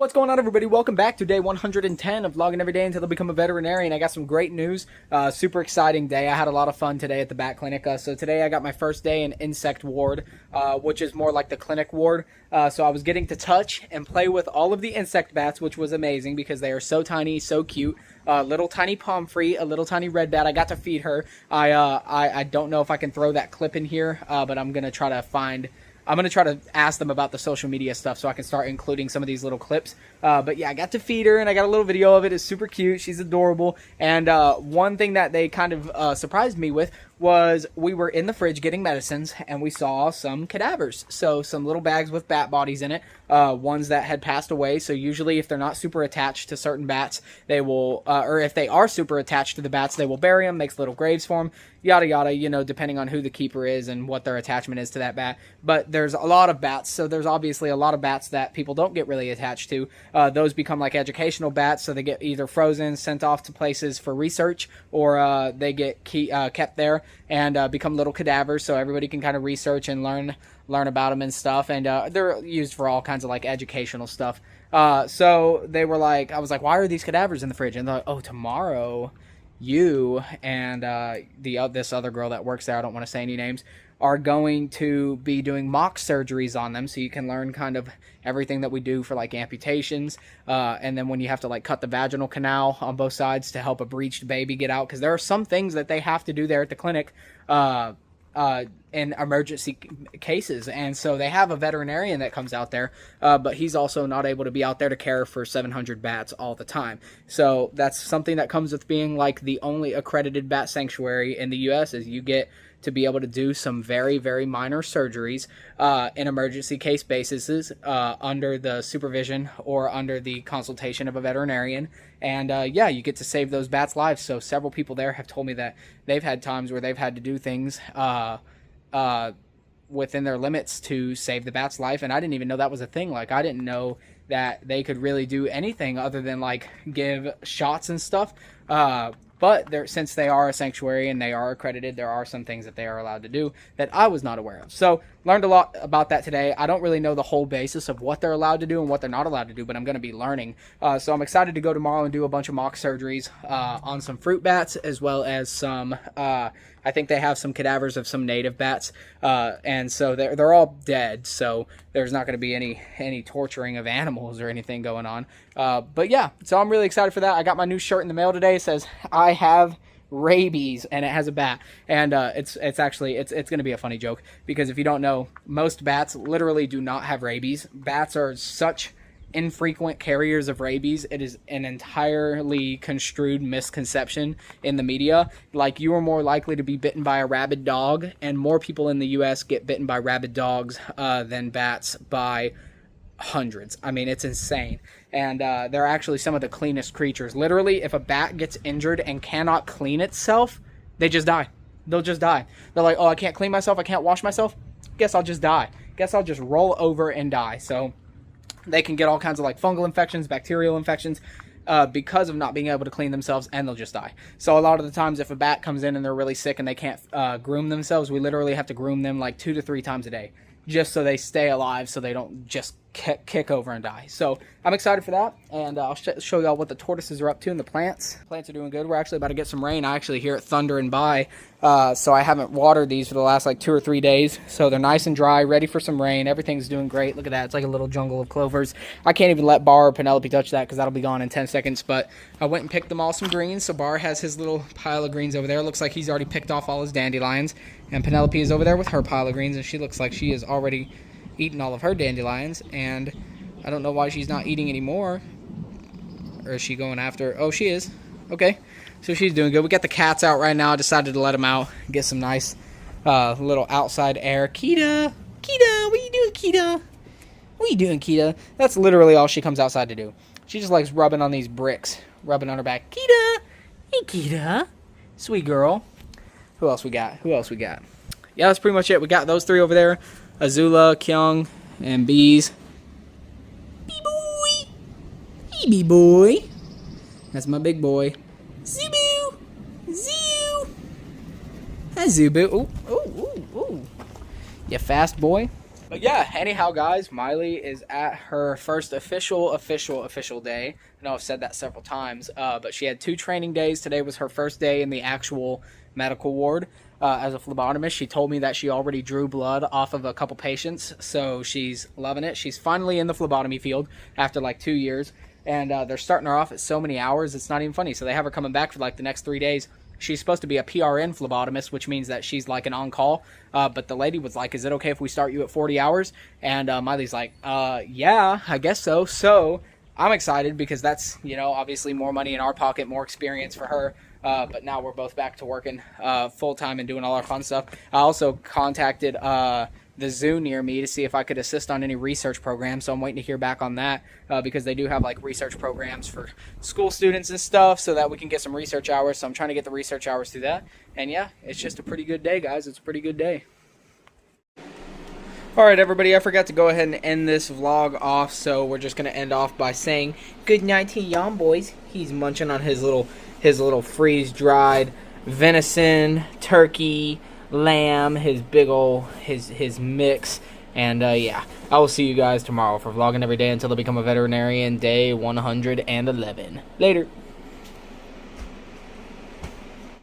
What's going on, everybody? Welcome back to day 110 of Vlogging Every Day Until I Become a Veterinarian. I got some great news. Super exciting day. I had a lot of fun today at the bat clinic. So today I got my first day in insect ward, which is more like the clinic ward. So I was getting to touch and play with all of the insect bats, which was amazing because they are so tiny, so cute. Little tiny pomfrey, a little tiny red bat. I got to feed her. I don't know if I can throw that clip in here, but I'm going to try to ask them about the social media stuff so I can start including some of these little clips. But yeah, I got to feed her and I got a little video of it. It's super cute. She's adorable. And one thing that they kind of surprised me with was we were in the fridge getting medicines and we saw some cadavers. So some little bags with bat bodies in it, ones that had passed away. So usually if they're not super attached to certain bats, they will, or if they are super attached to the bats, they will bury them, makes little graves for them, yada yada, you know, depending on who the keeper is and what their attachment is to that bat. But there's a lot of bats, so there's obviously a lot of bats that people don't get really attached to. Those become like educational bats, so they get either frozen, sent off to places for research, or they get kept there and become little cadavers, so everybody can kind of research and learn about them and stuff. And they're used for all kinds of like educational stuff. So they were like, I was like, why are these cadavers in the fridge? And they're like, oh, tomorrow you and this other girl that works there, I don't want to say any names, are going to be doing mock surgeries on them, so you can learn kind of everything that we do for like amputations, and then when you have to like cut the vaginal canal on both sides to help a breached baby get out, because there are some things that they have to do there at the clinic in emergency cases. And so they have a veterinarian that comes out there, but he's also not able to be out there to care for 700 bats all the time. So that's something that comes with being like the only accredited bat sanctuary in the US, is you get to be able to do some very, very minor surgeries in emergency case basis under the supervision or under the consultation of a veterinarian. And yeah, you get to save those bats' lives. So several people there have told me that they've had times where they've had to do things within their limits to save the bat's life. And I didn't even know that was a thing. Like, I didn't know that they could really do anything other than like give shots and stuff. But since they are a sanctuary and they are accredited, there are some things that they are allowed to do that I was not aware of. So learned a lot about that today. I don't really know the whole basis of what they're allowed to do and what they're not allowed to do, but I'm going to be learning. So I'm excited to go tomorrow and do a bunch of mock surgeries on some fruit bats, as well as some, I think they have some cadavers of some native bats. And so they're all dead. So there's not going to be any torturing of animals or anything going on. But yeah, so I'm really excited for that. I got my new shirt in the mail today. It says, I have rabies, and it has a bat. And it's going to be a funny joke, because if you don't know, most bats literally do not have rabies. Bats are such infrequent carriers of rabies. It is an entirely construed misconception in the media. Like, you are more likely to be bitten by a rabid dog, and more people in the US get bitten by rabid dogs than bats by hundreds. I mean, it's insane. And they're actually some of the cleanest creatures. Literally, if a bat gets injured and cannot clean itself, they just die. They'll just die. They're like, oh, I can't clean myself, I can't wash myself, guess I'll just die. Guess I'll just roll over and die. So they can get all kinds of like fungal infections, bacterial infections, because of not being able to clean themselves, and they'll just die. So a lot of the times, if a bat comes in and they're really sick and they can't groom themselves, we literally have to groom them like 2 to 3 times a day, just so they stay alive, so they don't just kick over and die. So I'm excited for that, and I'll show y'all what the tortoises are up to and the plants. Plants are doing good. We're actually about to get some rain. I actually hear it thundering by, so I haven't watered these for the last like 2 or 3 days. So they're nice and dry, ready for some rain. Everything's doing great. Look at that. It's like a little jungle of clovers. I can't even let Bar or Penelope touch that because that'll be gone in 10 seconds. But I went and picked them all some greens. So Bar has his little pile of greens over there. Looks like he's already picked off all his dandelions. And Penelope is over there with her pile of greens, and she looks like she has already eaten all of her dandelions. And I don't know why she's not eating anymore. Or is she going after? Oh, she is. Okay. So she's doing good. We got the cats out right now. I decided to let them out. Get some nice little outside air. Kita! Kita! What are you doing, Kita? What are you doing, Kita? That's literally all she comes outside to do. She just likes rubbing on these bricks. Rubbing on her back. Kita! Hey, Kita! Sweet girl. Who else we got? Yeah, that's pretty much it. We got those 3 over there. Azula, Kyung, and Bees. Bee-boy! Hey, Bee-boy! That's my big boy. Zubu! Zoo! Hi, Zubu. Ooh, ooh, ooh, ooh. You fast boy. But yeah, anyhow, guys, Miley is at her first official day. I know I've said that several times, but she had 2 training days. Today was her first day in the actual medical ward as a phlebotomist. She told me that she already drew blood off of a couple patients, so she's loving it. She's finally in the phlebotomy field after like 2 years, and they're starting her off at so many hours, it's not even funny. So they have her coming back for like the next 3 days. She's supposed to be a PRN phlebotomist, which means that she's like an on-call. But the lady was like, is it okay if we start you at 40 hours? And Miley's like, yeah, I guess so. So I'm excited because that's, you know, obviously more money in our pocket, more experience for her. But now we're both back to working full-time and doing all our fun stuff. I also contacted the zoo near me to see if I could assist on any research programs. So I'm waiting to hear back on that because they do have like research programs for school students and stuff so that we can get some research hours. So I'm trying to get the research hours through that. And yeah, it's just a pretty good day, guys. It's a pretty good day. All right, everybody, I forgot to go ahead and end this vlog off, so we're just going to end off by saying good night to Yon boys. He's munching on his little freeze-dried venison, turkey, lamb, his big ol' his mix. And yeah, I will see you guys tomorrow for vlogging every day until I become a veterinarian, day 111. Later.